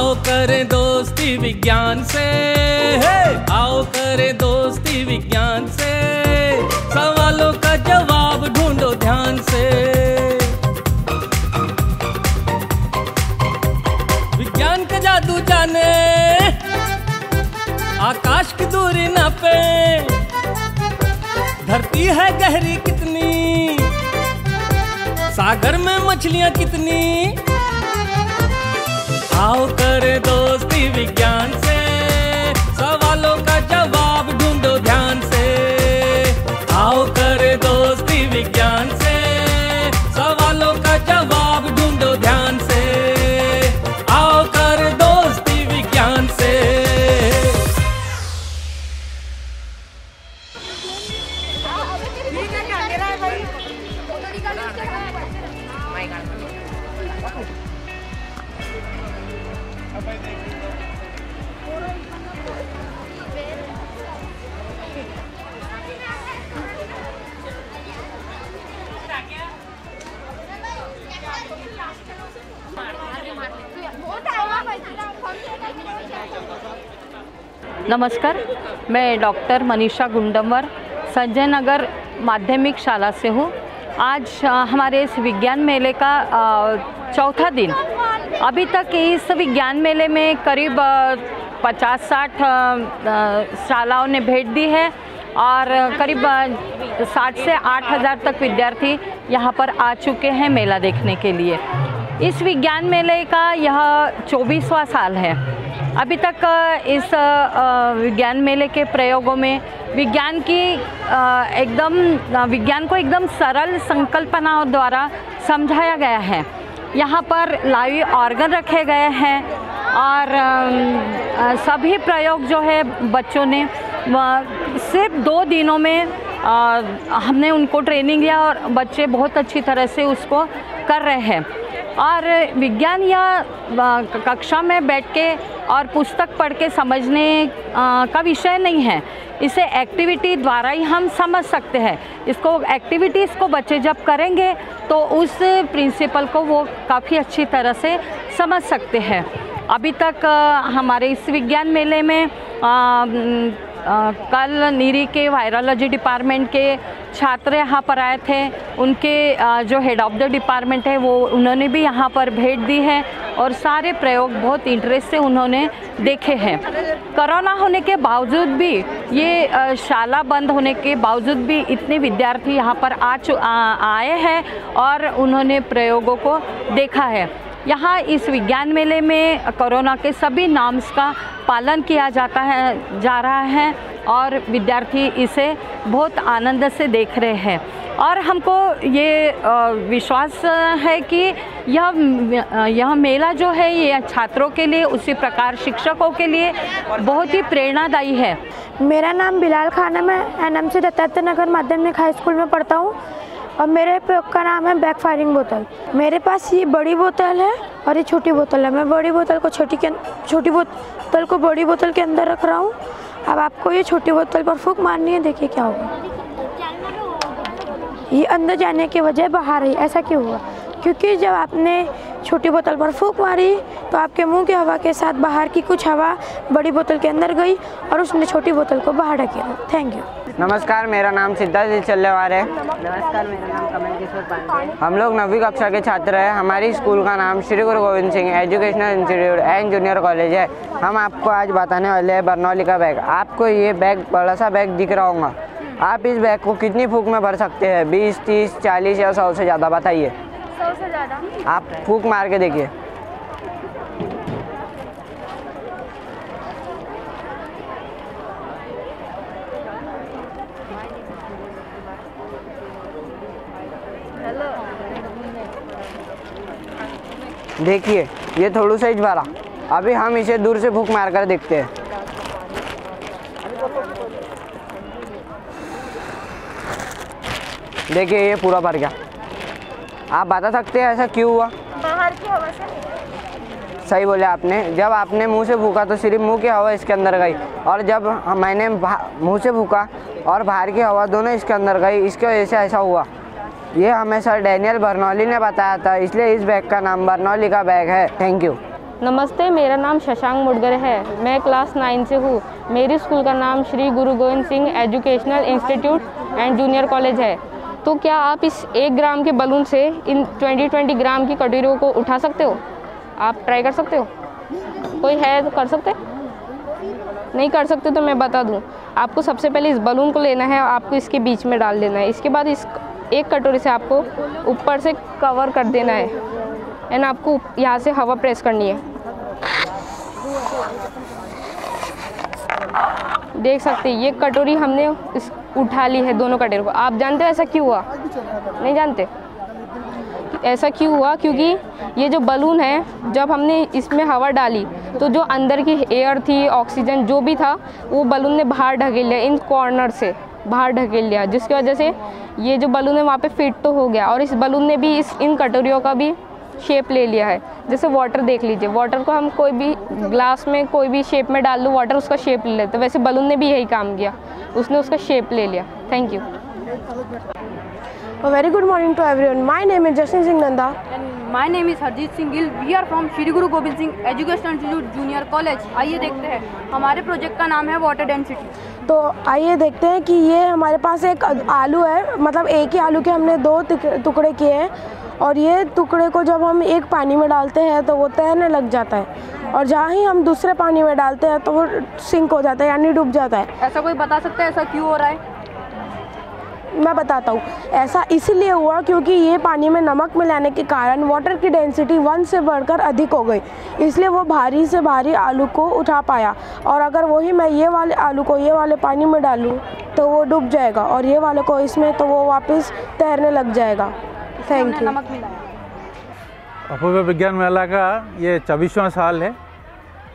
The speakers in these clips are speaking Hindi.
आओ करें दोस्ती विज्ञान से, आओ करें दोस्ती विज्ञान से, सवालों का जवाब ढूंढो ध्यान से। विज्ञान का जादू जाने, आकाश की दूरी नापे, धरती है गहरी कितनी, सागर में मछलियां कितनी। आओ करें दोस्ती विज्ञान से, सवालों का जवाब ढूंढो ध्यान से। आओ करें दोस्ती विज्ञान से, सवालों का जवाब ढूंढो ध्यान से। आओ करें दोस्ती विज्ञान से। नमस्कार, मैं डॉक्टर मनीषा गुंडमवर संजय नगर माध्यमिक शाला से हूँ। आज हमारे इस विज्ञान मेले का चौथा दिन। अभी तक इस विज्ञान मेले में करीब 50-60 शालाओं ने भेंट दी है और करीब 60 से 8,000 तक विद्यार्थी यहाँ पर आ चुके हैं मेला देखने के लिए। इस विज्ञान मेले का यह 24वां साल है। अभी तक इस विज्ञान मेले के प्रयोगों में विज्ञान को एकदम सरल संकल्पनाओं द्वारा समझाया गया है। यहाँ पर लाइव ऑर्गन रखे गए हैं और सभी प्रयोग जो है बच्चों ने सिर्फ 2 दिनों में हमने उनको ट्रेनिंग लिया और बच्चे बहुत अच्छी तरह से उसको कर रहे हैं। और विज्ञान या कक्षा में बैठ के और पुस्तक पढ़ के समझने का विषय नहीं है। इसे एक्टिविटी द्वारा ही हम समझ सकते हैं। इसको एक्टिविटीज़ को बच्चे जब करेंगे तो उस प्रिंसिपल को वो काफ़ी अच्छी तरह से समझ सकते हैं। अभी तक हमारे इस विज्ञान मेले में कल नीरी के वायरोलॉजी डिपार्टमेंट के छात्र यहाँ पर आए थे। उनके जो हेड ऑफ द डिपार्टमेंट है वो उन्होंने भी यहाँ पर भेंट दी है और सारे प्रयोग बहुत इंटरेस्ट से उन्होंने देखे हैं। कोरोना होने के बावजूद भी, ये शाला बंद होने के बावजूद भी इतने विद्यार्थी यहाँ पर आए हैं और उन्होंने प्रयोगों को देखा है। यहाँ इस विज्ञान मेले में कोरोना के सभी नॉर्म्स का पालन किया जा रहा है और विद्यार्थी इसे बहुत आनंद से देख रहे हैं। और हमको ये विश्वास है कि यह मेला जो है ये छात्रों के लिए, उसी प्रकार शिक्षकों के लिए बहुत ही प्रेरणादायी है। मेरा नाम बिलाल खानम है। NMC दत्तात्रेय नगर माध्यमिक हाई स्कूल में पढ़ता हूँ और मेरे प्रयोग का नाम है बैक फायरिंग बोतल। मेरे पास ये बड़ी बोतल है और ये छोटी बोतल है। मैं बड़ी बोतल को छोटी बोतल को बड़ी बोतल के अंदर रख रहा हूँ। अब आपको ये छोटी बोतल पर फूंक मारनी है, देखिए क्या होगा। ये अंदर जाने के बजाय बाहर आई। ऐसा क्यों हुआ? क्योंकि जब आपने छोटी बोतल पर फूंक मारी तो आपके मुंह की हवा के साथ बाहर की कुछ हवा बड़ी बोतल के अंदर गई और उसने छोटी बोतल को बाहर ढकेला। Thank you. नमस्कार, मेरा नाम सिद्धार्थ चल्लेवार है। नमस्कार, मेरा नाम कमल किशोर पांडे है। हम लोग 9वीं कक्षा के छात्र हैं। हमारी स्कूल का नाम श्री गुरु Govind Singh educational institute and junior college है। हम आपको आज बताने वाले हैं बर्नौली का बैग। आपको ये बैग, बड़ा सा बैग दिख रहा होगा। आप इस बैग को कितनी फूंक में भर सकते हैं? 20, 30, 40 या 100 से ज़्यादा? बताइए। 100 से ज़्यादा। आप फूंक मार के देखिए। देखिए, ये थोड़ा सा ही भरा। अभी हम इसे दूर से फूंक मार कर देखते हैं। देखिए, ये पूरा भर गया। आप बता सकते हैं ऐसा क्यों हुआ? बाहर की हवा से। सही बोले आपने। जब आपने मुंह से फूंका तो सिर्फ मुंह की हवा इसके अंदर गई, और जब मैंने मुंह से फूंका और बाहर की हवा दोनों इसके अंदर गई, इसकी वजह से ऐसा हुआ। ये हमें सर डैनियल बर्नौली ने बताया था, इसलिए इस बैग का नाम बर्नौली का बैग है। Thank you. नमस्ते, मेरा नाम शशांक मुडगर है। मैं क्लास 9 से हूँ। मेरी स्कूल का नाम श्री गुरु Govind Singh educational institute and junior college है। तो क्या आप इस 1 ग्राम के बलून से इन 20 ग्राम की कटोरियों को उठा सकते हो? आप ट्राई कर सकते हो? कोई है तो कर सकते? नहीं कर सकते तो मैं बता दूं। आपको सबसे पहले इस बलून को लेना है, आपको इसके बीच में डाल देना है। इसके बाद इस एक कटोरी से आपको ऊपर से कवर कर देना है एंड आपको यहाँ से हवा प्रेस करनी है। देख सकते हैं ये कटोरी हमने उठा ली है, दोनों कटोरी को। आप जानते हो ऐसा क्यों हुआ? नहीं जानते? ऐसा क्यों हुआ? क्योंकि ये जो बलून है, जब हमने इसमें हवा डाली तो जो अंदर की एयर थी, ऑक्सीजन जो भी था, वो बलून ने बाहर ढकेल लिया, इन कॉर्नर से बाहर ढकेल लिया, जिसकी वजह से ये जो बलून है वहाँ पे फिट तो हो गया। और इस बलून ने भी इन कटोरियों का भी शेप ले लिया है। जैसे वाटर देख लीजिए, वाटर को हम कोई भी ग्लास में कोई भी शेप में डाल दो, वाटर उसका शेप ले लेते, वैसे बलून ने भी यही काम किया, उसने उसका शेप ले लिया। Thank you. A very good morning to everyone. My name is Jashin Singh Nanda. And my name is Harjeet Singh Gill. We are from Shri Guru Gobind Singh Educational Institute Junior College. आइए देखते हैं, हमारे प्रोजेक्ट का नाम है वाटर डेंसिटी। तो आइए देखते हैं कि ये हमारे पास एक आलू है, मतलब एक ही आलू के हमने 2 टुकड़े किए हैं, और ये टुकड़े को जब हम एक पानी में डालते हैं तो वो तैरने लग जाता है, और जहाँ ही हम दूसरे पानी में डालते हैं तो वो सिंक हो जाता है, यानी डूब जाता है। ऐसा कोई बता सकता है ऐसा क्यों हो रहा है? मैं बताता हूँ। ऐसा इसलिए हुआ क्योंकि ये पानी में नमक मिलाने के कारण वाटर की डेंसिटी 1 से बढ़कर अधिक हो गई, इसलिए वो भारी से भारी आलू को उठा पाया। और अगर वही मैं ये वाले आलू को ये वाले पानी में डालूँ तो वो डूब जाएगा, और ये वाले को इसमें, तो वो वापस तैरने लग जाएगा। Thank you. अपूर्व विज्ञान मेला का ये 24वां साल है।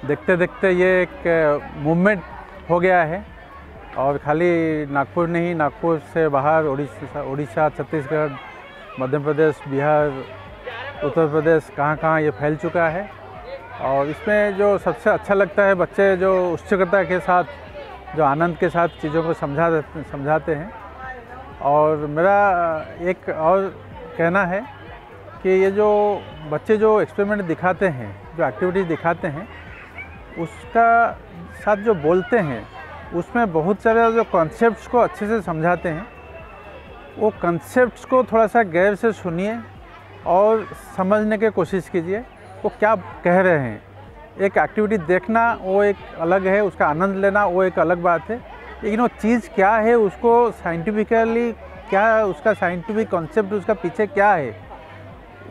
देखते देखते ये एक मूवमेंट हो गया है, और खाली नागपुर नहीं, नागपुर से बाहर उड़ीसा, छत्तीसगढ़, मध्य प्रदेश, बिहार, उत्तर प्रदेश, कहाँ ये फैल चुका है। और इसमें जो सबसे अच्छा लगता है, बच्चे जो उत्सुकता के साथ, जो आनंद के साथ चीज़ों को समझाते हैं। और मेरा एक और कहना है कि ये जो बच्चे जो एक्सपेरिमेंट दिखाते हैं, जो एक्टिविटीज़ दिखाते हैं, उसका साथ जो बोलते हैं, उसमें बहुत सारे जो कॉन्सेप्ट्स को अच्छे से समझाते हैं। वो कॉन्सेप्ट्स को थोड़ा सा गैर से सुनिए और समझने की कोशिश कीजिए वो क्या कह रहे हैं। एक एक्टिविटी देखना वो एक अलग है, उसका आनंद लेना वो एक अलग बात है, लेकिन वो चीज़ क्या है, उसको साइंटिफिकली क्या, उसका साइंटिफिक कॉन्सेप्ट उसका पीछे क्या है,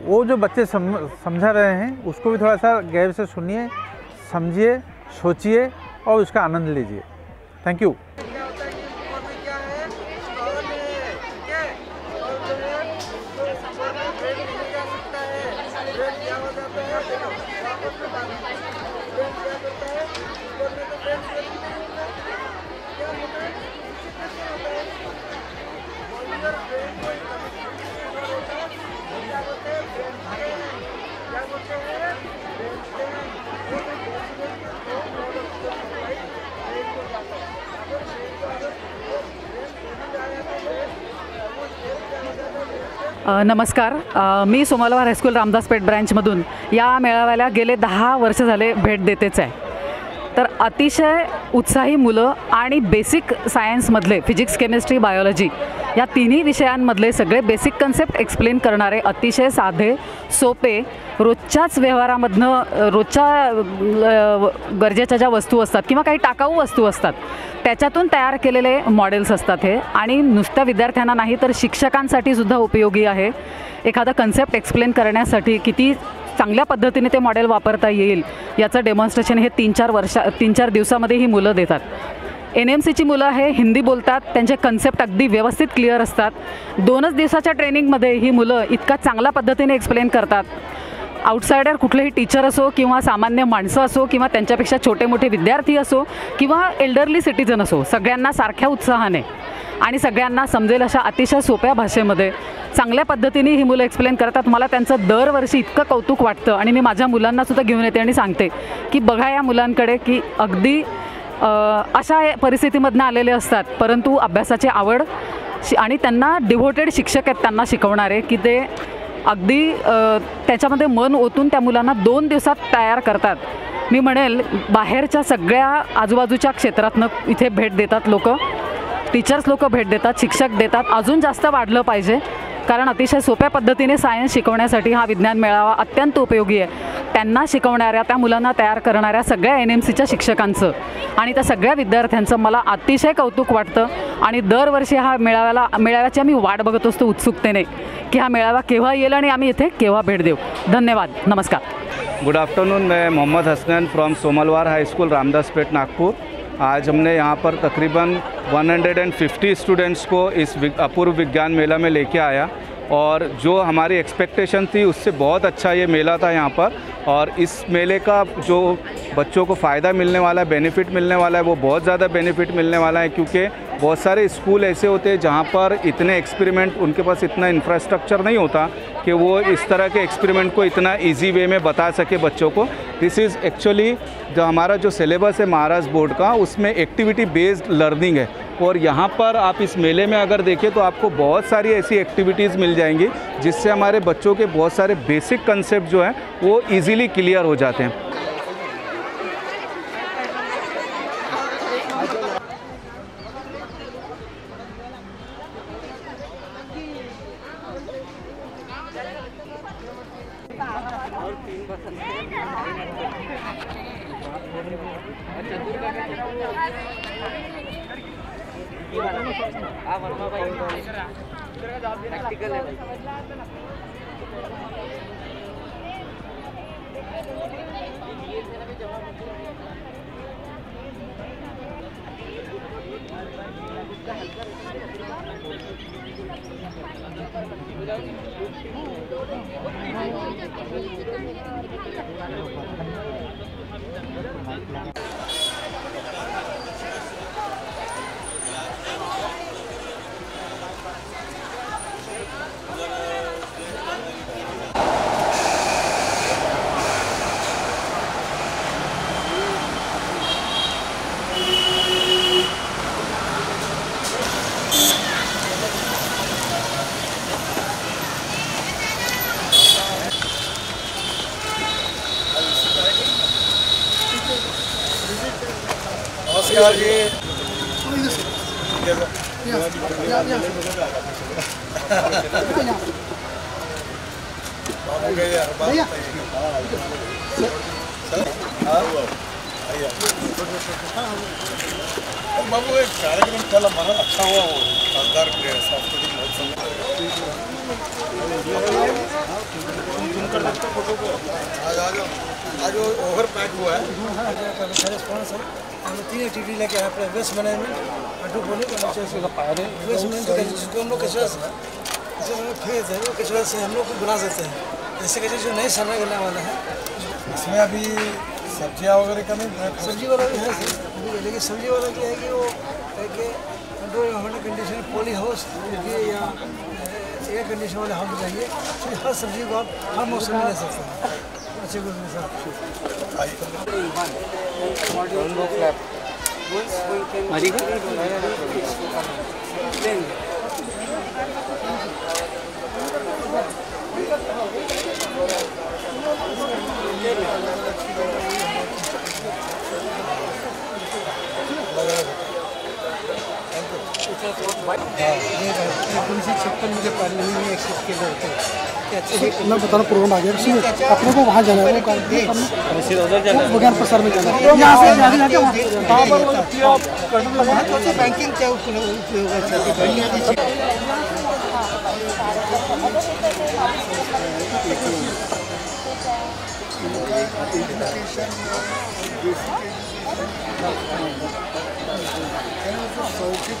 वो जो बच्चे समझा रहे हैं उसको भी थोड़ा सा गैर से सुनिए, समझिए, सोचिए और उसका आनंद लीजिए। Thank you. नमस्कार, मी सोमलवार हायस्कूल रामदासपेठ ब्रँचमधून या मेळाव्याला गेले 10 वर्ष झाले भेट देतेच आहे। तर अतिशय उत्साही मुलं आणि बेसिक सायन्समधले फिजिक्स, केमिस्ट्री, बायोलॉजी या तिन्ही विषयांमधले सगळे बेसिक कन्सेप्ट एक्सप्लेन करणारे, अतिशय साधे सोपे, रोजच्याच व्यवहारामधनं रोजच्या गरजेच्या ज्या वस्तू असतात किंवा काही टाकाऊ वस्तू असतात त्याच्यातून तयार केलेले मॉडेल्स असतात हे, आणि नुसत्या विद्यार्थ्यांना नाही तर शिक्षकांसाठी सुद्धा उपयोगी आहे। एखादा कन्सेप्ट एक्सप्लेन करण्यासाठी किती चांगल्या पद्धतीने ते मॉडेल वापरता येईल याचं डेमॉन्स्ट्रेशन हे 3-4 दिवसामध्ये ही मुलं देतात। NMCची मुलं हे हिंदी बोलतात, त्यांचे कन्सेप्ट अगदी व्यवस्थित क्लिअर असतात। 2च दिवसाच्या ट्रेनिंगमध्ये ही मुलं इतका चांगल्या पद्धतीने एक्सप्लेन करतात। आउटसाइडर कुठलेही टीचर असो किंवा सामान्य माणसं असो किंवा त्यांच्यापेक्षा छोटे मोठे विद्यार्थी असो किंवा एल्डरली सिटीजन असो, सगळ्यांना सारख्या उत्साहाने आणि सगळ्यांना समजेल अशा अतिशय सोप्या भाषेमध्ये चांगल्या पद्धतीने ही मुलं एक्सप्लेन करतात। मला त्यांचं दरवर्षी इतकं कौतुक वाटतं आणि मी माझ्या मुलांना सुद्धा घेऊन येते आणि सांगते की बघा या मुलांकडे की अगदी अशा परिस्थितीमधनं आलेले असतात, परंतु अभ्यासाची आवड आणि त्यांना डिव्होटेड शिक्षक आहेत त्यांना शिकवणारे की ते अगदी त्याच्यामध्ये मन ओतून त्या मुलांना 2 दिवसात तयार करतात. मी म्हणेल बाहेरच्या सगळ्या आजूबाजूच्या क्षेत्रातनं इथे भेट देतात लोक, टीचर्स लोक भेट देतात, शिक्षक देतात. अजून जास्त वाढलं पाहिजे, कारण अतिशय सोप्या पद्धतीने सायन्स शिकवण्यासाठी हा विज्ञान मेळावा अत्यंत उपयोगी आहे. त्यांना शिकवणाऱ्या, त्या मुलांना तयार करणाऱ्या सगळ्या NMCच्या शिक्षकांचं आणि त्या सगळ्या विद्यार्थ्यांचं मला अतिशय कौतुक वाटतं. आणि दरवर्षी हा मेळाव्याची आम्ही वाट बघत असतो उत्सुकतेने की हा मेळावा केव्हा येईल आणि आम्ही इथे केव्हा भेट देऊ. धन्यवाद. नमस्कार. Good afternoon. मैं Mohammad Hasnain from Somalwar high school Ramdaspeth Nagpur. आज हमने यहाँ पर तकरीबन 150 स्टूडेंट्स को इस अपूर्व विज्ञान मेला में लेके आया और जो हमारी एक्सपेक्टेशन थी उससे बहुत अच्छा ये मेला था यहाँ पर. और इस मेले का जो बच्चों को फ़ायदा मिलने वाला है, बेनिफिट मिलने वाला है, वो बहुत ज़्यादा बेनिफिट मिलने वाला है. क्योंकि बहुत सारे स्कूल ऐसे होते हैं जहाँ पर इतने एक्सपेरिमेंट, उनके पास इतना इंफ्रास्ट्रक्चर नहीं होता कि वो इस तरह के एक्सपेरिमेंट को इतना इजी वे में बता सके बच्चों को. दिस इज़ एक्चुअली जो हमारा जो सिलेबस है महाराष्ट्र बोर्ड का, उसमें एक्टिविटी बेस्ड लर्निंग है. और यहाँ पर आप इस मेले में अगर देखें तो आपको बहुत सारी ऐसी एक्टिविटीज़ मिल जाएंगी जिससे हमारे बच्चों के बहुत सारे बेसिक कंसेप्ट जो हैं वो इजीली क्लियर हो जाते हैं. नमस्कार जी. बाबू एक कार्यक्रम चला बड़ा अच्छा हुआ, वो शानदार सांस्कृतिक महोत्सव. आज वो ओवर पैक हुआ है. हम 3 एक्टिविटी लेके आए अपने वेस्ट मैनेजमेंट, हाइड्रोपोनिक और वेस्ट मैनेजमेंट जिसको हम लोग कचरा से खेत है, वो कचरा से हम लोग को बना सकते हैं. ऐसे कचरे जो नए सामने करने वाला है, इसमें अभी सब्जियाँ वगैरह का नहीं, सब्जी वाला भी है लेकिन सब्जी वाला क्या है कि वो कंट्रोल होने कंडीशन पॉली हाउस या एयर कंडीशन वाले हाउस चाहिए, फिर हर सब्जी को आप हर मौसम में ले सकते हैं अच्छे गुण के साथ. मैं बता रहा प्रोग्राम आ गया, अपने को वहाँ जाना है, विज्ञान प्रसार में जाना है. यहाँ से बैंकिंग क्या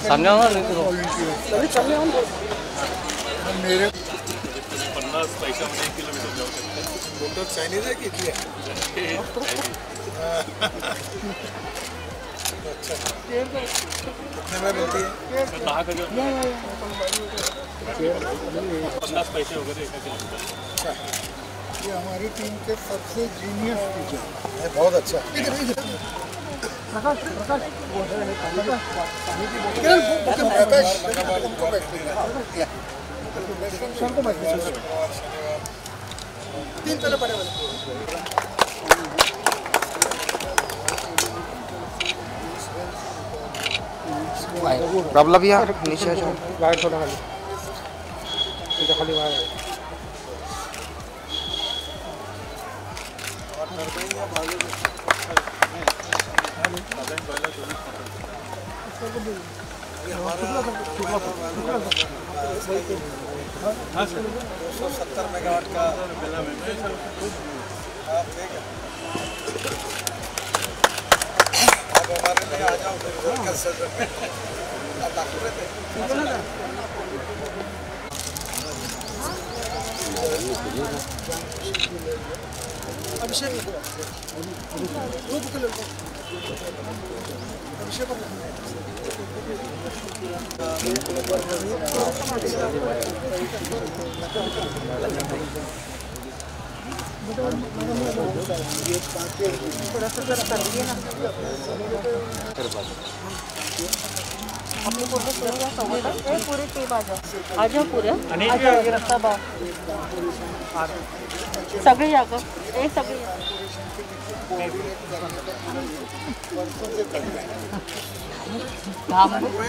सामने आओ ना मेरे 50 पैसा में 1 किलोमीटर जाओ सकते हैं. बोलते चाइनीज है कि क्या? अच्छा कितने में मिलती है? 50 पैसे वगैरह 1 किलोमीटर. अच्छा, ये हमारी टीम के सबसे जीनियस टीचर है. बहुत अच्छा. 3 पहले बड़े वाले। प्रॉब्लम भैया नीचे जाओ वायर थोड़ा खाली खाली वायर हाँ सर 170 मेगावाट का ठीक है आप हमारे लिए आ जाओ अभिषेक पूरे टीम आ जाओ पूरे सगळे जागा एक सगळे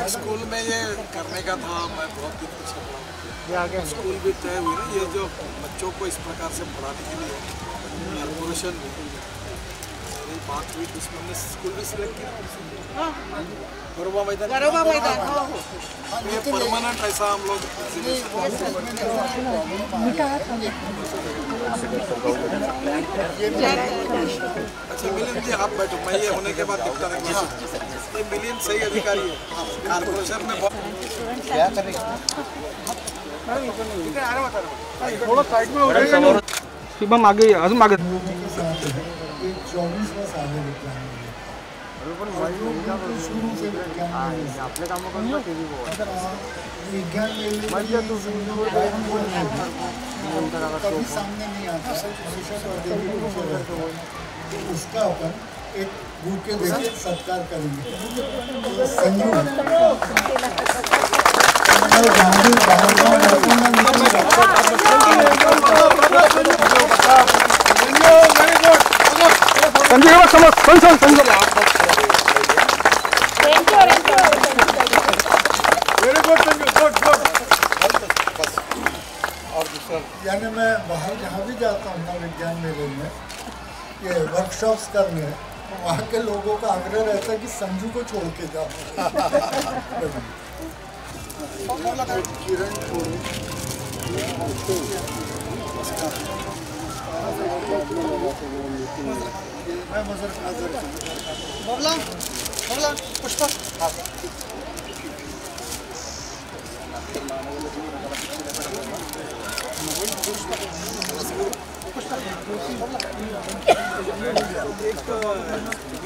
स्कूल में ये करने का था। मैं बहुत दिन पीछे पढ़ा स्कूल भी तय हुई ना ये जो बच्चों को इस प्रकार से पढ़ाने के लिए कॉर्पोरेशन भी मेरी बात हुई तो इसमें हमने स्कूल भी सिलेक्ट किया। गरबा मैदान ये परमानेंट ऐसा हम लोग अच्छा मिलियन जी आप बैठो मैं ये होने के बाद दिखता रहेगा ये मिलियन सही अधिकारी है कॉर्पोरेशन में क्या करेंगे थोड़ा साइड में हो जाएगा शिवम आगे अजून मागे 24वां साल है शुरू से आपले कामं करून विज्ञान कभी सामने नहीं आता उसका अपन एक बुके देके सत्कार करेंगे संजय समझ वेरी गुड गुड और दूसरा यानी मैं बाहर जहाँ भी जाता हूँ ना विज्ञान मेले में ये वर्कशॉप्स करने तो वहाँ के लोगों का आग्रह रहता है कि संजू को छोड़ के जाओ किरण पुष्पा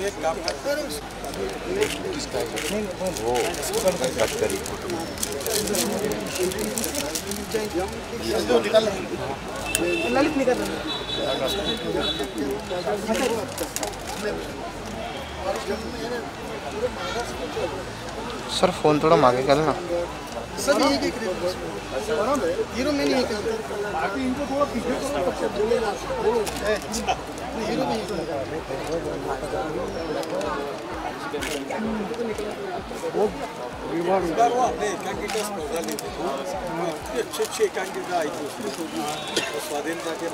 एक काम करते हैं वो कट करी ललित निकल सर फोन थोड़ा मांगे कर ना सर ये हीरो में नहीं बाकी इनको थोड़ा पीछे हीरो में वो आपने एकांकी टेस्ट प्रोग्राम ली थी अच्छी एकांकिका आई थी स्वाधीनता के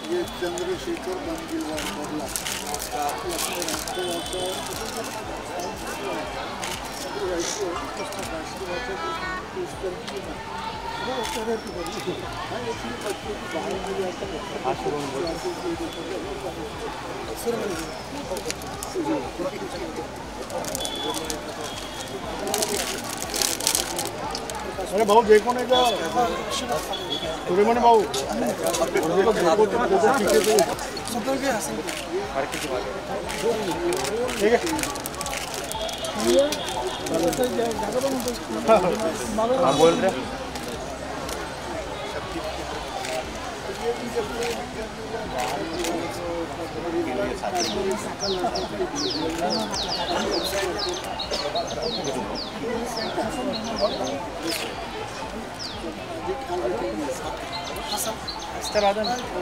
ये चंद्रशेखर बंदिलवाल अरे भाऊ देखो नहीं क्या सूर्यमणि भाऊ ठीक है हाँ बोल रहे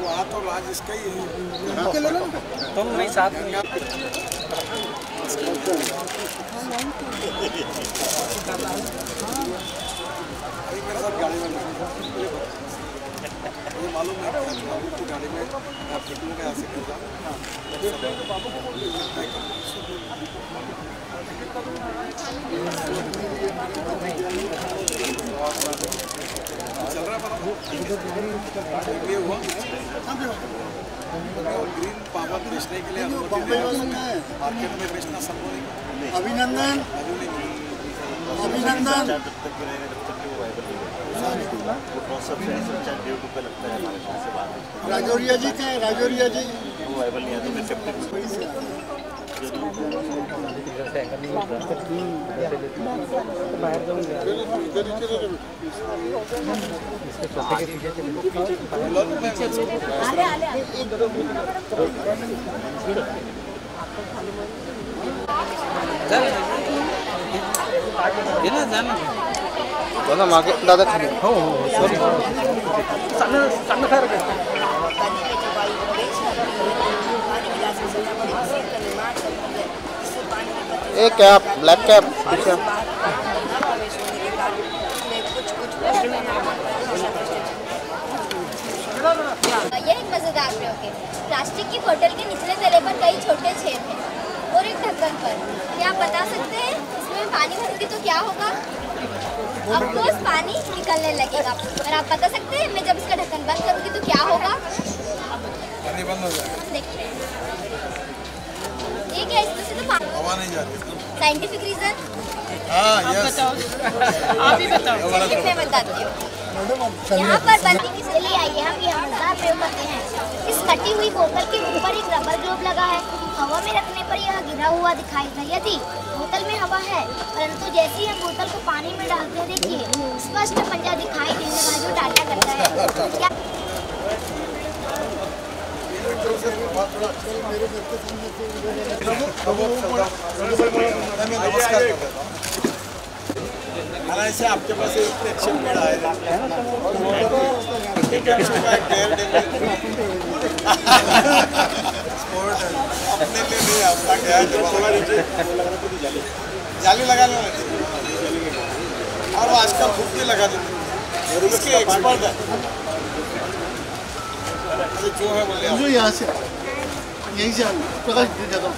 वहाँ तो राज इसका ही है, तुम नहीं साथ में मेरे साथ गाड़ी में ये मालूम है आपको गाड़ी में फिटने का ऐसे करता चल रहा है ये हुआ ग्रीन पावर बेचने के लिए मार्केट में बेचना संभव नहीं। अभिनंदन अभिनंदन राजौरिया जी का राजौरिया जी वो वाइबल नहीं आता मैं दादा मागे दादा खाली हो सॉरी सಣ್ಣ खैर एक कैप ब्लैक कैप पीछे यह एक मजेदार प्रयोग है। प्लास्टिक की बोतल के निचले तले पर कई छोटे छेद हैं और एक ढक्कन पर। क्या आप बता सकते हैं इसमें पानी भरूंगी तो क्या होगा? अब तो पानी निकलने लगेगा। और आप बता सकते हैं मैं जब इसका ढक्कन बंद करूंगी तो क्या होगा? पानी बंद हो जाएगा। देखते हैं ये क्या इसमें से तो हवा नहीं जा रही। Scientific reason? हाँ यस आप ही बताओ। चलिए मैं बताती हूँ। यहाँ पर बंदी की चलिए आइए हम यहाँ मजेदार प्रयोग करते हैं। इस कटी हुई बोतल के ऊपर एक रबर ग्लोब लगा है। हवा में रखने पर यह गिरा हुआ दिखाई देगा। यदि बोतल में हवा है परंतु जैसे ही हम बोतल को पानी में डालते हैं देखिए स्पष्ट पंजा दिखाई देने वाला जो टाटा करता है। क्या नमस्कार ऐसे आपके पास इतने अच्छे पेड़ आए अपने लिए नहीं अपना क्या है जाली लगा लो और वो आजकल खुद भी लगा देते इसके एक्सपर्ट है जो है बोले यहाँ से यहीं से प्रकाश जाता हूँ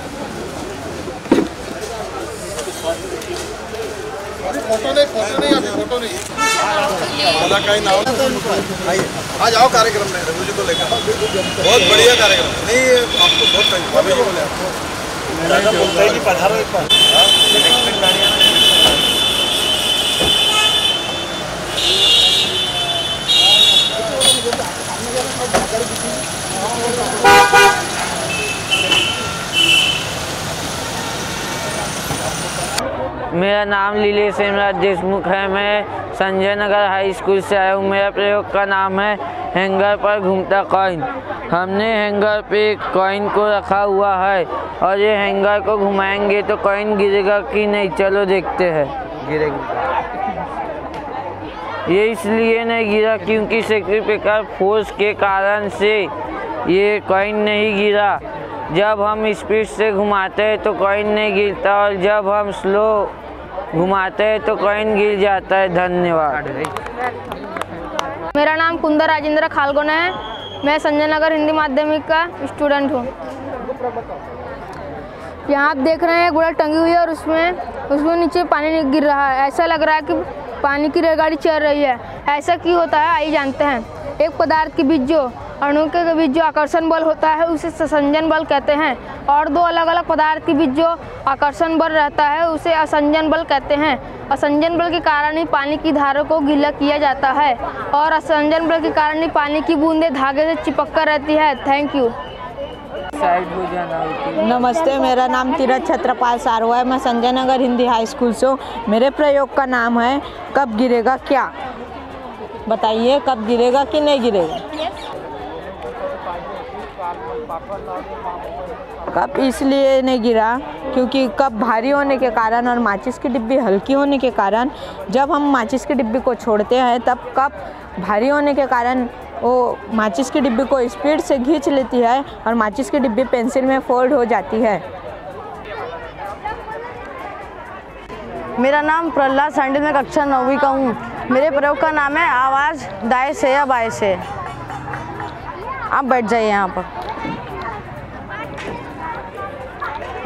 फोटो नहीं अभी फोटो नहीं दादा का ही नाम आज आओ कार्यक्रम में रघु जी को लेकर बहुत बढ़िया कार्यक्रम नहीं आपको बहुत भाभी जी बोले पधारो एक बार मेरा नाम लीलेश हेमराज देशमुख है। मैं संजय नगर हाई स्कूल से आया हूँ। मेरा प्रयोग का नाम है हैंगर पर घूमता कॉइन। हमने हैंगर पे एक कॉइन को रखा हुआ है और ये हैंगर को घुमाएंगे तो कॉइन गिरेगा कि नहीं, चलो देखते हैं। गिरेगी। ये इसलिए नहीं गिरा क्योंकि सेंट्रीफ्यूगल फोर्स के कारण से ये कॉइन नहीं गिरा। जब हम स्पीड से घुमाते हैं तो कॉइन नहीं गिरता और जब हम स्लो घुमाते हैं तो कॉइन गिर जाता है। धन्यवाद। मेरा नाम कुंदर राजेंद्र खालगोना है। मैं संजय नगर हिंदी माध्यमिक का स्टूडेंट हूँ। यहाँ आप देख रहे हैं गुड़ा टंगी हुई है और उसमें नीचे पानी गिर रहा है। ऐसा लग रहा है कि पानी की रेलगाड़ी चल रही है। ऐसा क्यों होता है आइए जानते हैं। एक पदार्थ के बीच जो अणु के बीच जो आकर्षण बल होता है उसे संसंजन बल कहते हैं और दो अलग अलग पदार्थ के बीच जो आकर्षण बल रहता है उसे असंजन बल कहते हैं। असंजन बल के कारण ही पानी की धारा को गीला किया जाता है और असंजन बल के कारण ही पानी की बूंदें धागे से चिपक कर रहती है। Thank you. नमस्ते, मेरा नाम तीरथ छत्रपाल सारवा है। मैं संजय नगर हिंदी हाई स्कूल से हूँ। मेरे प्रयोग का नाम है कब गिरेगा क्या। बताइए कब गिरेगा कि नहीं गिरेगा। कप इसलिए नहीं गिरा क्योंकि कप भारी होने के कारण और माचिस की डिब्बी हल्की होने के कारण जब हम माचिस की डिब्बी को छोड़ते हैं तब कप भारी होने के कारण वो माचिस की डिब्बी को स्पीड से खींच लेती है और माचिस की डिब्बी पेंसिल में फोल्ड हो जाती है। मेरा नाम प्रहलाद सांडिल, मैं कक्षा 9वीं का हूँ। मेरे प्रयोग का नाम है आवाज़ दाएं से या बाएं से। आप बैठ जाइए यहाँ पर।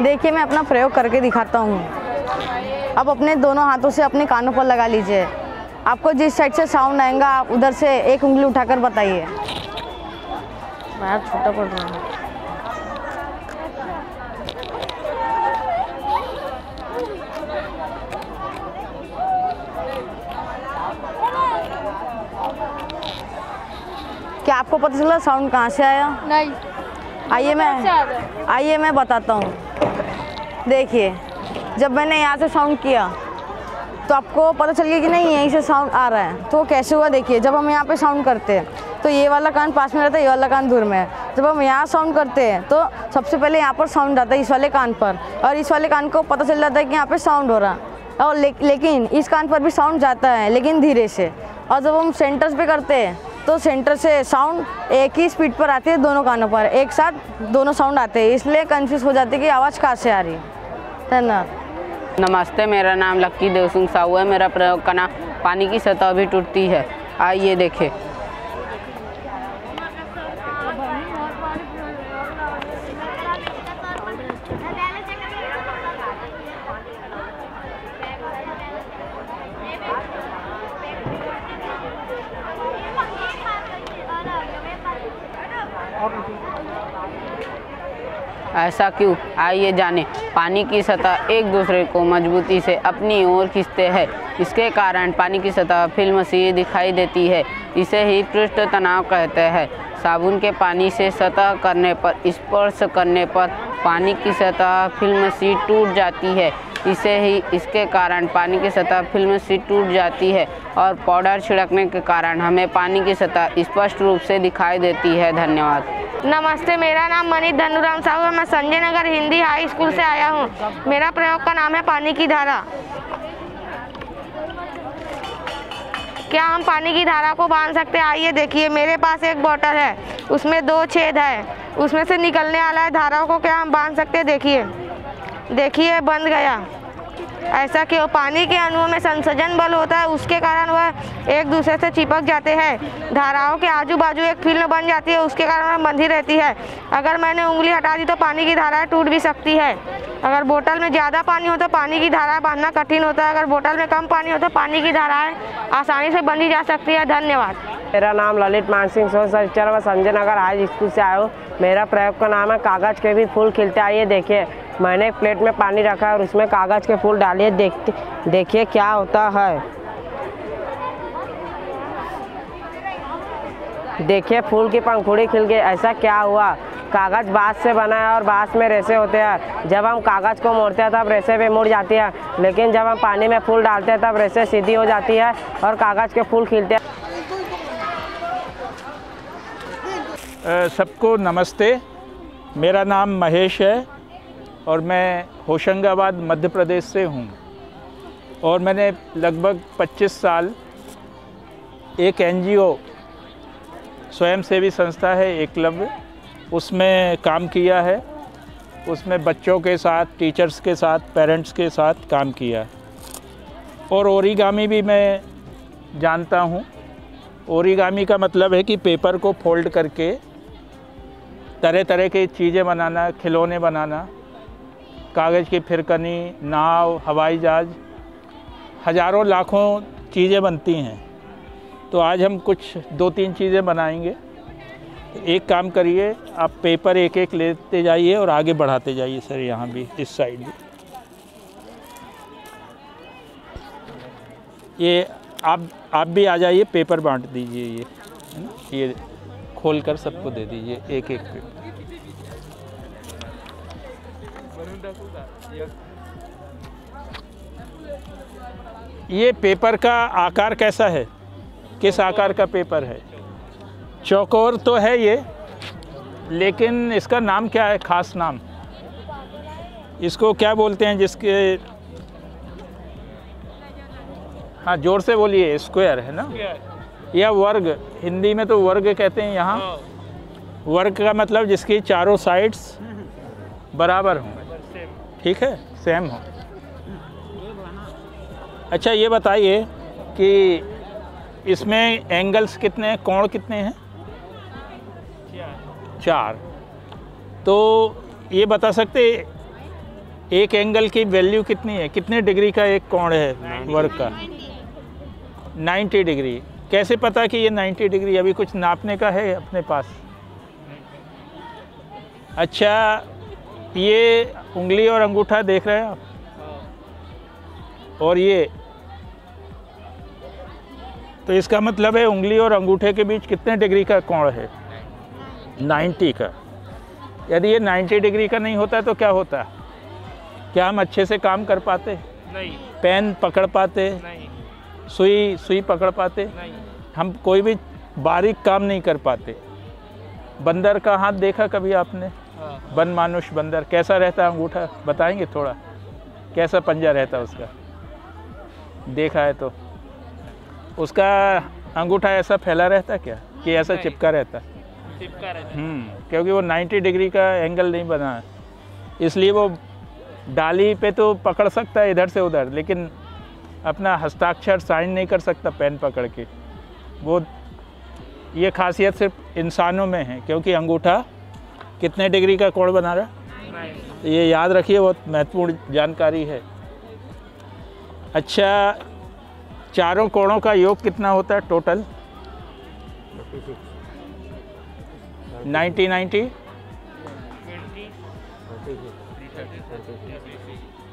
देखिए मैं अपना प्रयोग करके दिखाता हूँ। आप अपने दोनों हाथों से अपने कानों पर लगा लीजिए। आपको जिस साइड से साउंड आएगा आप उधर से एक उंगली उठाकर बताइए। मैं छोटा पड़ रहा हूँ। क्या आपको पता चला साउंड कहाँ से आया? नहीं। आइए मैं बताता हूँ। देखिए जब मैंने यहाँ से साउंड किया तो आपको पता चल गया कि नहीं यहीं से साउंड आ रहा है। तो कैसे हुआ देखिए, जब हम यहाँ पे साउंड करते हैं तो ये वाला कान पास में रहता है, ये वाला कान दूर में है। जब हम यहाँ साउंड करते हैं तो सबसे पहले यहाँ पर साउंड आता है इस वाले कान पर, और इस वाले कान को पता चल जाता है कि यहाँ पे साउंड हो रहा है। और लेकिन इस कान पर भी साउंड जाता है लेकिन धीरे से। और जब हम सेंटर्स पे करते हैं तो सेंटर से साउंड एक ही स्पीड पर आती है दोनों कानों पर, एक साथ दोनों साउंड आते हैं, इसलिए कंफ्यूज हो जाते हैं कि आवाज़ कहाँ से आ रही है। धन्यवाद। नमस्ते, मेरा नाम लक्की देवसिंह साहू है। मेरा प्रयोग का नाम पानी की सतह भी टूटती है। आइए देखें। ऐसा क्यों? आइए जानें। पानी की सतह एक दूसरे को मजबूती से अपनी ओर खींचते हैं। इसके कारण पानी की सतह फिल्म सी दिखाई देती है। इसे ही पृष्ठ तनाव कहते हैं। साबुन के पानी से सतह करने पर स्पर्श करने पर पानी की सतह फिल्म सी टूट जाती है। इसके कारण पानी की सतह फिल्म सी टूट जाती है और पाउडर छिड़कने के कारण हमें पानी की सतह स्पष्ट रूप से दिखाई देती है। धन्यवाद। नमस्ते, मेरा नाम मनीष धनुराम साहू है। मैं संजय नगर हिंदी हाई स्कूल से आया हूँ। मेरा प्रयोग का नाम है पानी की धारा। क्या हम पानी की धारा को बांध सकते हैं? आइए देखिए। मेरे पास एक बोतल है, उसमें 2 छेद है, उसमें से निकलने वाला है धाराओं को क्या हम बांध सकते हैं? देखिए बंद गया। ऐसा क्यों? पानी के अणुओं में संसर्जन बल होता है, उसके कारण वह एक दूसरे से चिपक जाते हैं। धाराओं के आजू बाजू एक फिल्म बन जाती है, उसके कारण वह बंधी रहती है। अगर मैंने उंगली हटा दी तो पानी की धारा टूट भी सकती है। अगर बोतल में ज़्यादा पानी हो तो पानी की धारा बांधना कठिन होता है। अगर बोतल में कम पानी हो तो पानी की धाराएं आसानी से बंधी जा सकती है। धन्यवाद। मेरा नाम ललित मान सिंह सर, मैं संजय नगर हाई स्कूल से आया हूँ। मेरा प्रयोग का नाम है कागज़ के भी फूल खिलते। आइए देखिए। मैंने एक प्लेट में पानी रखा है और उसमें कागज़ के फूल डालिए। देखिए क्या होता है। देखिए फूल की पंखुड़ी खिल गई। ऐसा क्या हुआ? कागज़ बाँस से बना है और बाँस में रेशे होते हैं। जब हम कागज़ को मोड़ते हैं तब रेशे भी मुड़ जाती है, लेकिन जब हम पानी में फूल डालते हैं तब रेशे सीधी हो जाती है और कागज़ के फूल खिलते हैं। सबको नमस्ते। मेरा नाम महेश है और मैं होशंगाबाद मध्य प्रदेश से हूँ और मैंने लगभग 25 साल एक NGO स्वयंसेवी संस्था है एकलव्य, उसमें काम किया है। उसमें बच्चों के साथ, टीचर्स के साथ, पेरेंट्स के साथ काम किया और ओरिगामी भी मैं जानता हूँ। ओरिगामी का मतलब है कि पेपर को फोल्ड करके तरह तरह की चीज़ें बनाना, खिलौने बनाना, कागज़ की फिरकनी, नाव, हवाई जहाज़, हज़ारों लाखों चीज़ें बनती हैं। तो आज हम कुछ 2-3 चीज़ें बनाएंगे। एक काम करिए, आप पेपर एक एक लेते जाइए और आगे बढ़ाते जाइए। सर यहाँ भी, इस साइड भी। ये आप भी आ जाइए, पेपर बांट दीजिए। ये है ना, ये खोल कर सबको दे दीजिए एक एक पेपर। ये पेपर का आकार कैसा है? किस आकार का पेपर है? चौकोर तो है ये, लेकिन इसका नाम क्या है, खास नाम? इसको क्या बोलते हैं जिसके, हाँ जोर से बोलिए, स्क्वायर है ना, या वर्ग? हिंदी में तो वर्ग कहते हैं, यहाँ वर्ग का मतलब जिसकी चारों साइड्स बराबर हों, ठीक है, सेम हो। अच्छा ये बताइए कि इसमें एंगल्स कितने हैं, कोण कितने हैं? 4। तो ये बता सकते एक एंगल की वैल्यू कितनी है, कितने डिग्री का एक कोण है वर्ग का? 90 डिग्री। कैसे पता कि ये 90 डिग्री? अभी कुछ नापने का है अपने पास? अच्छा, ये उंगली और अंगूठा देख रहे हैं आप, और ये, तो इसका मतलब है उंगली और अंगूठे के बीच कितने डिग्री का कोण है? 90 का। यदि ये 90 डिग्री का नहीं होता तो क्या होता? क्या हम अच्छे से काम कर पाते? नहीं। पेन पकड़ पाते? नहीं। सुई पकड़ पाते? नहीं। हम कोई भी बारीक काम नहीं कर पाते। बंदर का हाथ देखा कभी आपने? वन मानुष बंदर कैसा रहता है अंगूठा, बताएंगे थोड़ा? कैसा पंजा रहता है उसका? देखा है तो उसका अंगूठा ऐसा फैला रहता क्या, कि ऐसा चिपका रहता? चिपका रहता। क्योंकि वो 90 डिग्री का एंगल नहीं बना है, इसलिए वो डाली पे तो पकड़ सकता है इधर से उधर, लेकिन अपना हस्ताक्षर साइन नहीं कर सकता पेन पकड़ के। वो ये खासियत सिर्फ इंसानों में है, क्योंकि अंगूठा कितने डिग्री का कोण बना रहा है, ये याद रखिए, बहुत महत्वपूर्ण जानकारी है। अच्छा, चारों कोणों का योग कितना होता है टोटल? 90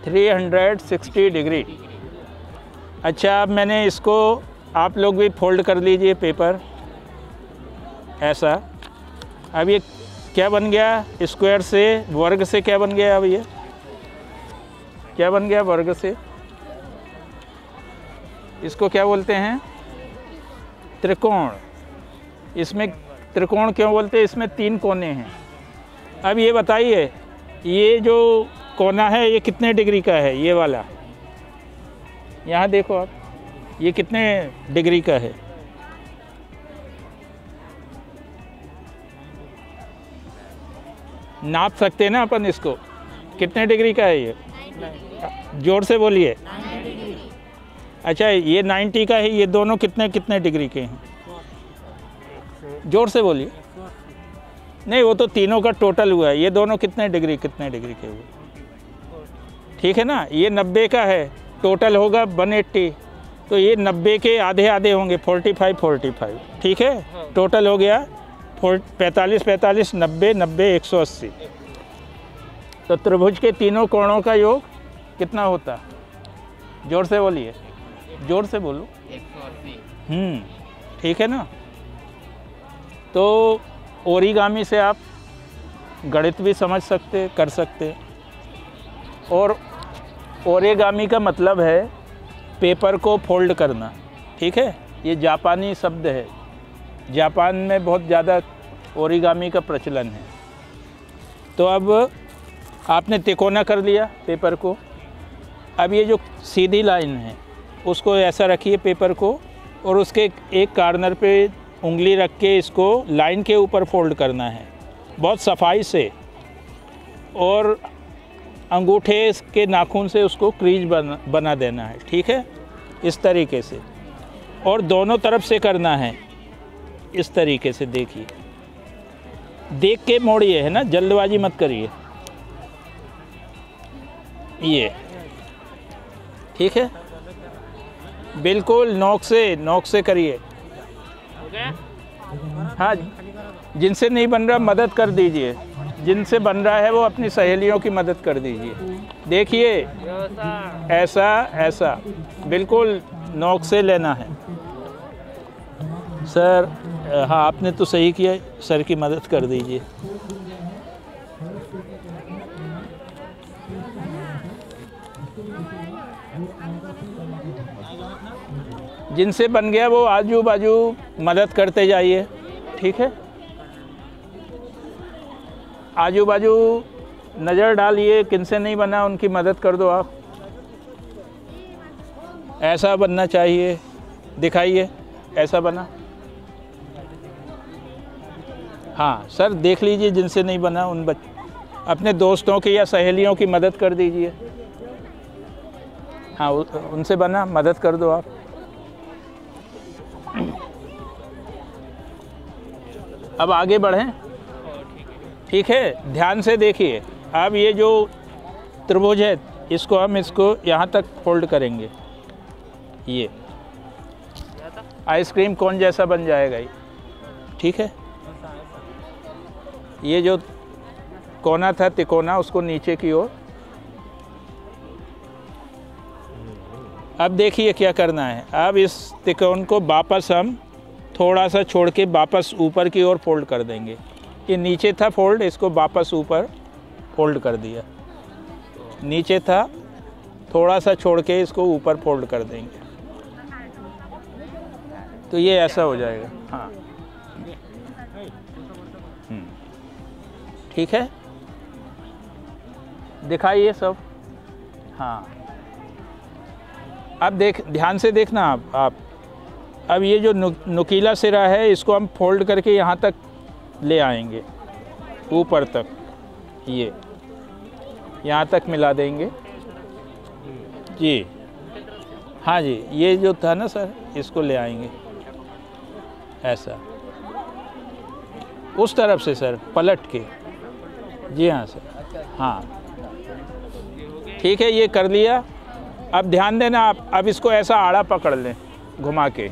360 डिग्री। अच्छा, अब मैंने इसको, आप लोग भी फोल्ड कर लीजिए पेपर ऐसा। अब ये क्या बन गया? स्क्वायर से वर्ग से क्या बन गया? अब ये क्या बन गया? वर्ग से। इसको क्या बोलते हैं? त्रिकोण। इसमें त्रिकोण क्यों बोलते हैं? इसमें 3 कोने हैं। अब ये बताइए, ये जो कोना है ये कितने डिग्री का है? ये वाला, यहाँ देखो आप, ये कितने डिग्री का है? नाप सकते हैं ना अपन इसको, कितने डिग्री का है ये? जोर से बोलिए। अच्छा, ये 90 का है, ये दोनों कितने कितने डिग्री के हैं? जोर से बोलिए। नहीं, वो तो तीनों का टोटल हुआ है, ये दोनों कितने डिग्री के हुए? ठीक है ना, ये 90 का है, टोटल होगा 180, तो ये 90 के आधे आधे होंगे, 45। ठीक है, टोटल हो गया 45, 90, 180। तो त्रिभुज के तीनों कोणों का योग कितना होता? जोर से बोलिए, जोर से बोलो। 180। ठीक है ना। तो ओरिगामी से आप गणित भी समझ सकते, कर सकते। और ओरिगामी का मतलब है पेपर को फोल्ड करना। ठीक है, ये जापानी शब्द है, जापान में बहुत ज़्यादा ओरिगामी का प्रचलन है। तो अब आपने तिकोना कर लिया पेपर को। अब ये जो सीधी लाइन है उसको ऐसा रखिए पेपर को, और उसके एक कॉर्नर पे उंगली रख के इसको लाइन के ऊपर फोल्ड करना है बहुत सफाई से, और अंगूठे के नाखून से उसको क्रीज बना देना है। ठीक है, इस तरीके से, और दोनों तरफ से करना है इस तरीके से। देखिए, देख के मोड़िए, है ना, जल्दबाजी मत करिए। ये ठीक है, बिल्कुल नोक से करिए। हाँ, जिनसे नहीं बन रहा मदद कर दीजिए, जिनसे बन रहा है वो अपनी सहेलियों की मदद कर दीजिए। देखिए, ऐसा बिल्कुल नोक से लेना है। सर, हाँ आपने तो सही किया, सर की मदद कर दीजिए। जिनसे बन गया वो आजू बाजू मदद करते जाइए। ठीक है, आजू बाजू नज़र डालिए, किनसे नहीं बना उनकी मदद कर दो आप। ऐसा बनना चाहिए, दिखाइए ऐसा बना। हाँ सर, देख लीजिए जिनसे नहीं बना उन अपने दोस्तों की या सहेलियों की मदद कर दीजिए। हाँ उनसे बना, मदद कर दो आप। अब आगे बढ़ें, ठीक है। ध्यान से देखिए, अब ये जो त्रिभुज है इसको हम यहाँ तक फोल्ड करेंगे। ये आइसक्रीम कोन जैसा बन जाएगा ये, ठीक है। ये जो कोना था तिकोना, उसको नीचे की ओर। अब देखिए क्या करना है। अब इस तिकोन को वापस हम थोड़ा सा छोड़ के वापस ऊपर की ओर फोल्ड कर देंगे। ये नीचे था फोल्ड, इसको वापस ऊपर फोल्ड कर दिया। नीचे था, थोड़ा सा छोड़ के इसको ऊपर फोल्ड कर देंगे, तो ये ऐसा हो जाएगा। हाँ ठीक है, दिखाइए सब। हाँ अब ध्यान से देखना आप। अब ये जो नुकीला सिरा है इसको हम फोल्ड करके यहाँ तक ले आएंगे, ऊपर तक, ये यहाँ तक मिला देंगे जी। हाँ जी, ये जो था ना सर, इसको ले आएंगे ऐसा, उस तरफ से सर पलट के। जी हाँ सर, हाँ ठीक है, ये कर लिया। अब ध्यान देना आप, अब इसको ऐसा आड़ा पकड़ लें घुमा के,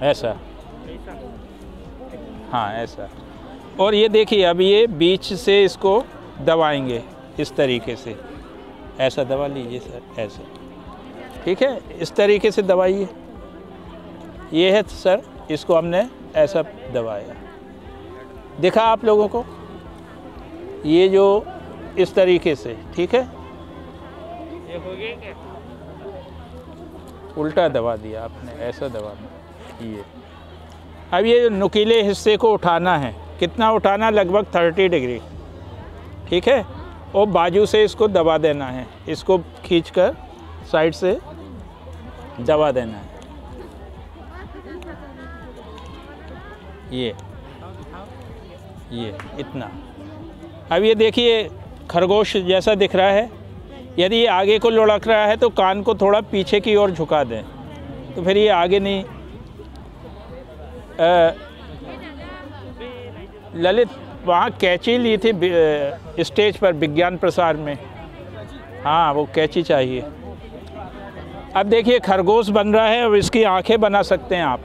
ऐसा। हाँ ऐसा। और ये देखिए, अब ये बीच से इसको दबाएंगे इस तरीके से, ऐसा दबा लीजिए सर, ऐसा, ठीक है। इस तरीके से दबाइए। ये है सर, इसको हमने ऐसा दबाया, दिखा आप लोगों को, ये जो इस तरीके से, ठीक है। ये हो गया क्या? उल्टा दबा दिया आपने, ऐसा दबाना। ये अब ये नुकीले हिस्से को उठाना है। कितना उठाना? लगभग 30 डिग्री, ठीक है। और बाजू से इसको दबा देना है, इसको खींचकर साइड से दबा देना है। ये इतना। अब ये देखिए खरगोश जैसा दिख रहा है। यदि ये आगे को लुढ़क रहा है तो कान को थोड़ा पीछे की ओर झुका दें, तो फिर ये आगे नहीं। ललित वहाँ कैंची ली थी स्टेज पर विज्ञान प्रसार में, हाँ वो कैंची चाहिए। अब देखिए खरगोश बन रहा है। अब इसकी आंखें बना सकते हैं आप,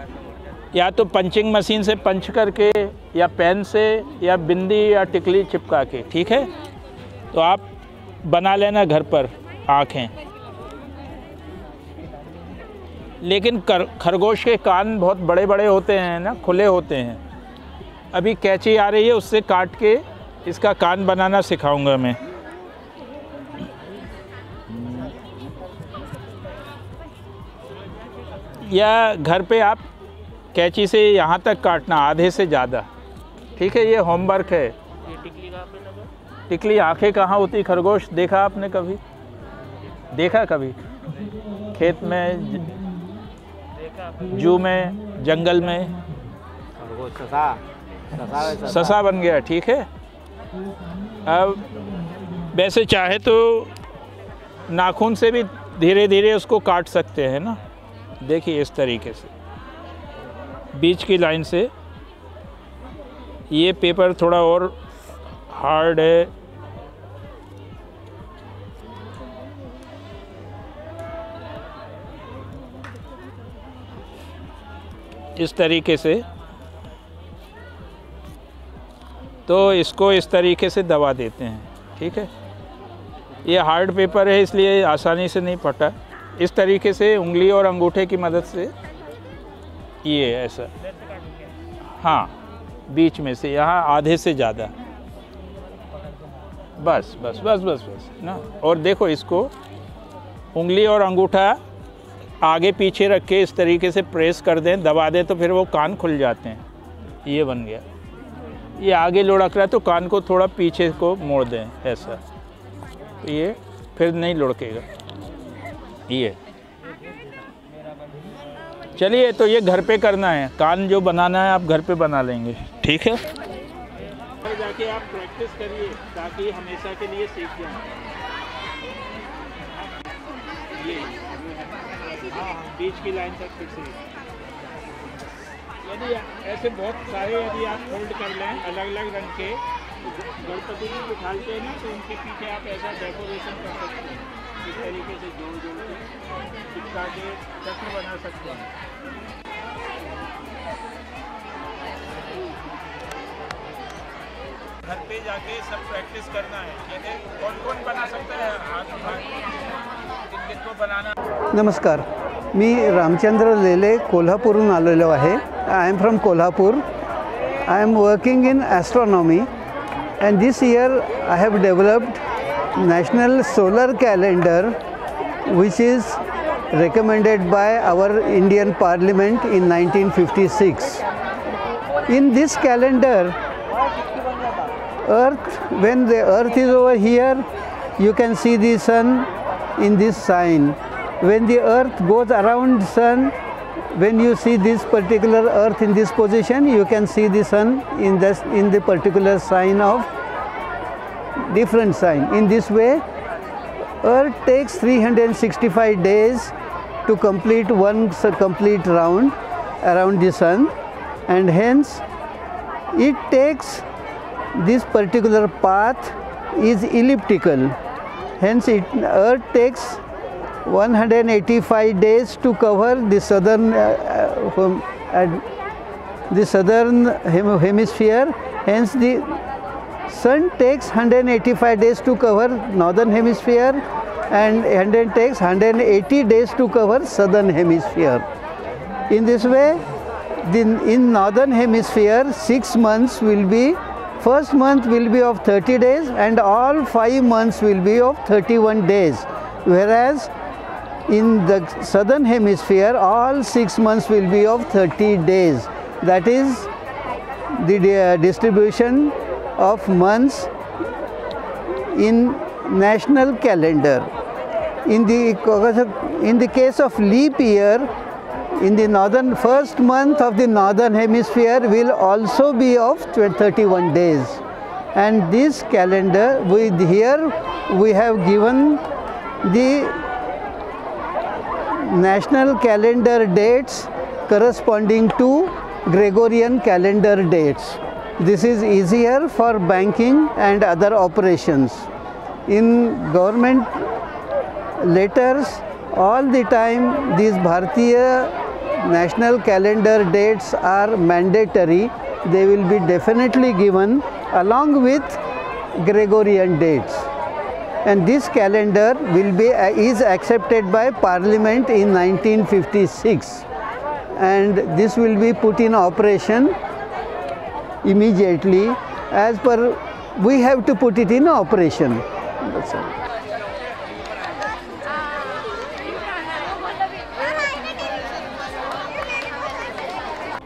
या तो पंचिंग मशीन से पंच करके, या पेन से, या बिंदी या टिकली चिपका के, ठीक है। तो आप बना लेना घर पर आँखें। लेकिन खरगोश के कान बहुत बड़े बड़े होते हैं ना, खुले होते हैं। अभी कैंची आ रही है, उससे काट के इसका कान बनाना सिखाऊंगा मैं। या घर पे आप कैंची से यहाँ तक काटना, आधे से ज़्यादा, ठीक है। ये होमवर्क है। ये टिकली कहाँ पे लगा? टिकली आंखें कहाँ होती? खरगोश देखा आपने कभी? देखा कभी? खेत में, जू में, जंगल में। ससा बन गया, ठीक है। अब वैसे चाहे तो नाखून से भी धीरे धीरे उसको काट सकते हैं ना। देखिए इस तरीके से बीच की लाइन से। ये पेपर थोड़ा और हार्ड है, इस तरीके से। तो इसको इस तरीके से दबा देते हैं, ठीक है। ये हार्ड पेपर है इसलिए आसानी से नहीं फटा। इस तरीके से उंगली और अंगूठे की मदद से ये ऐसा, हाँ बीच में से, यहाँ आधे से ज़्यादा, बस बस बस बस बस ना। और देखो इसको उंगली और अंगूठा आगे पीछे रख के इस तरीके से प्रेस कर दें, दबा दें, तो फिर वो कान खुल जाते हैं। ये बन गया। ये आगे लुढ़क रहा है तो कान को थोड़ा पीछे को मोड़ दें ऐसा, तो ये फिर नहीं लुढ़केगा। ये चलिए, तो ये घर पे करना है, कान जो बनाना है आप घर पे बना लेंगे, ठीक है। जाके आप प्रैक्टिस करिए ताकि हमेशा के लिए सीख जाएं। ये हाँ, बीच की लाइन तक फिर से। यदि ऐसे बहुत सारे यदि आप फोल्ड कर लें अलग अलग रंग के, गणपति जी बिठाते हैं ना, तो उनके पीछे आप ऐसा डेकोरेशन कर सकते हैं, इस तरीके से जोड़ जोड़ के चिपका के चक्र बना सकते हैं। घर पे जाके सब प्रैक्टिस करना है। कहते कौन कौन बना सकता है, किनको बनाना। नमस्कार, मी रामचंद्र लेले कोल्हापूरहून आलेलो आहे. I am from Kolhapur. I am working in astronomy and this year I have developed national solar calendar which is recommended by our Indian Parliament in 1956. In this calendar, when the earth is over here, you can see the sun in this sign. When the earth goes around sun, when you see this particular earth in this position, you can see the sun in the particular sign of different sign. In this way, earth takes 365 days to complete one complete round around the sun, and hence it takes this particular path is elliptical. Hence earth takes 185 days to cover the southern hemisphere. Hence the sun takes 185 days to cover northern hemisphere and takes 180 days to cover southern hemisphere. In this way, in northern hemisphere 6 months will be, first month will be of 30 days and all 5 months will be of 31 days. Whereas in the southern hemisphere all 6 months will be of 30 days. That is the distribution of months in national calendar. In the case of leap year, in the first month of the northern hemisphere will also be of 31 days. And this calendar, here we have given the national calendar dates corresponding to Gregorian calendar dates. This is easier for banking and other operations. In government letters, all the time these Bharatiya national calendar dates are mandatory. They will be definitely given along with Gregorian dates. And this calendar is accepted by Parliament in 1956. And this will be put in operation immediately, as per we have to put it in operation. That's all.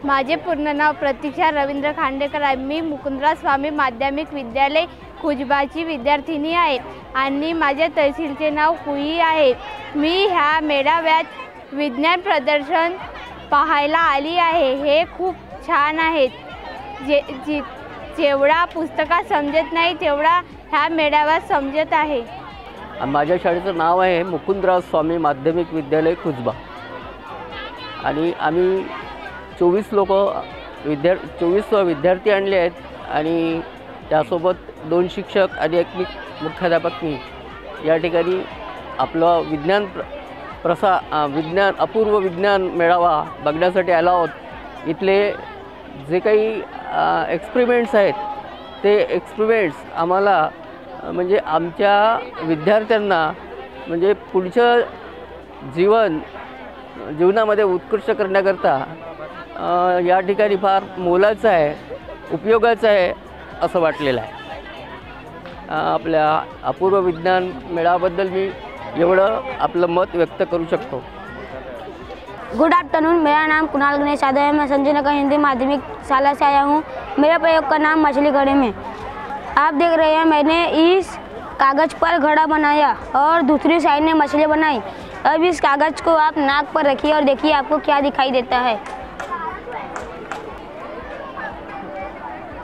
माझे पूर्ण नाव प्रतीक्षा रवींद्र खांडेकर आहे. मी मुकुंदराज स्वामी माध्यमिक विद्यालय खुजबाची विद्यार्थिनी आहे आणि माझ्या तहसीलचे नाव कुई आहे. मी ह्या मेळाव्यात विज्ञान प्रदर्शन पाहायला आली आहे. हे खूप छान आहे. जेवढा पुस्तकात समजत नाही तेवढा ह्या मेळाव्यात समजत आहे. माझ्या शाळेचं नाव आहे मुकुंदराज स्वामी माध्यमिक विद्यालय खुजबा आणि आम्ही 24 विद्यार्थी आणले आहेत आणि त्यासोबत 2 शिक्षक आणि एक मुख्याध्यापक मी या ठिकाणी आपलं अपूर्व विज्ञान मेळावा बघण्यासाठी आलो आहोत. इथले जे काही एक्सपेरिमेंट्स आहेत ते एक्सपेरिमेंट्स आम्हाला म्हणजे आमच्या विद्यार्थ्यांना म्हणजे पुढचं जीवनामध्ये उत्कृष्ट करण्याकरता या ठिकाणी फार मोलाचं आहे, उपयोगाचं आहे असं वाटलेलं आहे. आपल्या अपूर्व विज्ञान मेळाव्याबद्दल मी एवढं आपलं मत व्यक्त करू शकतो. गुड आफ्टरनून, मेरा नाम कुणाल गणेश यादव है. मैं संजय नगर हिंदी माध्यमिक शाला से आया हूँ. मेरे प्रयोग का नाम मछली घड़े में। आप देख रहे हैं मैंने इस कागज़ पर घड़ा बनाया और दूसरी साइड ने मछली बनाई। अब इस कागज़ को आप नाक पर रखिए और देखिए आपको क्या दिखाई देता है।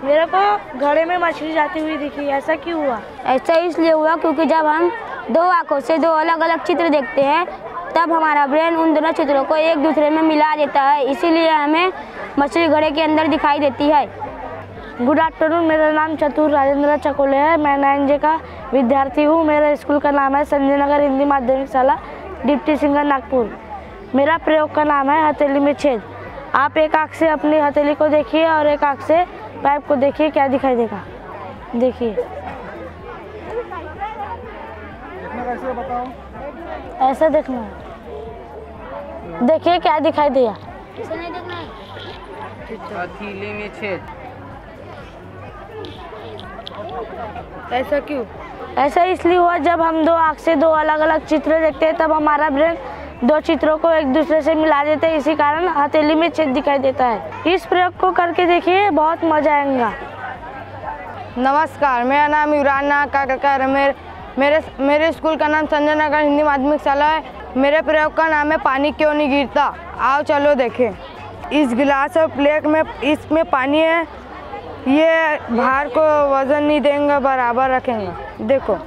मेरे को घड़े में मछली जाती हुई दिखी, ऐसा क्यों हुआ? ऐसा इसलिए हुआ क्योंकि जब हम दो आंखों से दो अलग अलग चित्र देखते हैं तब हमारा ब्रेन उन दोनों चित्रों को एक दूसरे में मिला देता है, इसीलिए हमें मछली घड़े के अंदर दिखाई देती है। गुड आफ्टरनून, मेरा नाम चतुर राजेंद्र चकोले है। मैं 9J का विद्यार्थी हूँ। मेरा स्कूल का नाम है संजय नगर हिंदी माध्यमिक शाला, डिप्टी सिंगर, नागपुर। मेरा प्रयोग का नाम है हथेली में छेद। आप एक आँख से अपनी हथेली को देखिए और एक आँख से पाइप को देखिए, क्या दिखाई देगा। देखिए, ऐसा देखना है। देखिए क्या दिखाई दिया। हथेली में छेद। ऐसा क्यों? ऐसा इसलिए हुआ जब हम दो आँख से दो अलग अलग चित्र देखते हैं तब हमारा ब्रेन दो चित्रों को एक दूसरे से मिला देते हैं, इसी कारण हथेली में छेद दिखाई देता है। इस प्रयोग को करके देखिए, बहुत मजा आएगा। नमस्कार, मेरा नाम युवराज नाग काकरकर है। मेरे स्कूल का नाम संजय नगर हिंदी माध्यमिक शाला है। मेरे प्रयोग का नाम है पानी क्यों नहीं गिरता। आओ चलो देखें। इस गिलास और प्लेट में इसमें पानी है, ये भार को वजन नहीं देंगे, बराबर रखेंगे। देखो,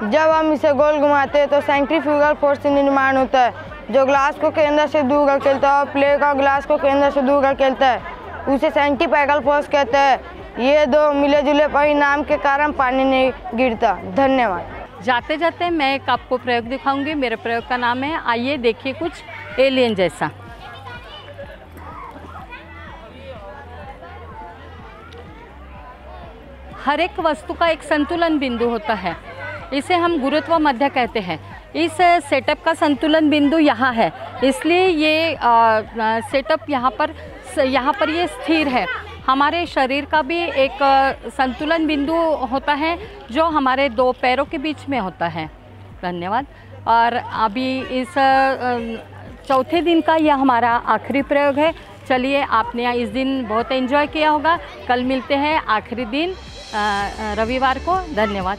जब हम इसे गोल घुमाते हैं तो सेंट्रीफ्यूगल फोर्स से निर्माण होता है, जो ग्लास को केंद्र से दूर धकेलता है और प्लेट और ग्लास को केंद्र से दूर धकेलता है, उसे सेंट्रीपेगल फोर्स कहते हैं। ये दो मिले जुले परिणाम के कारण पानी नहीं गिरता। धन्यवाद। जाते जाते मैं एक आपको प्रयोग दिखाऊंगी। मेरे प्रयोग का नाम है, आइए देखिए कुछ एलियन जैसा। हर एक वस्तु का एक संतुलन बिंदु होता है, इसे हम गुरुत्व मध्य कहते हैं। इस सेटअप का संतुलन बिंदु यहाँ है, इसलिए ये सेटअप यहाँ पर ये स्थिर है। हमारे शरीर का भी एक संतुलन बिंदु होता है जो हमारे दो पैरों के बीच में होता है। धन्यवाद। और अभी इस चौथे दिन का यह हमारा आखिरी प्रयोग है। चलिए, आपने इस दिन बहुत एंजॉय किया होगा। कल मिलते हैं आखिरी दिन रविवार को। धन्यवाद।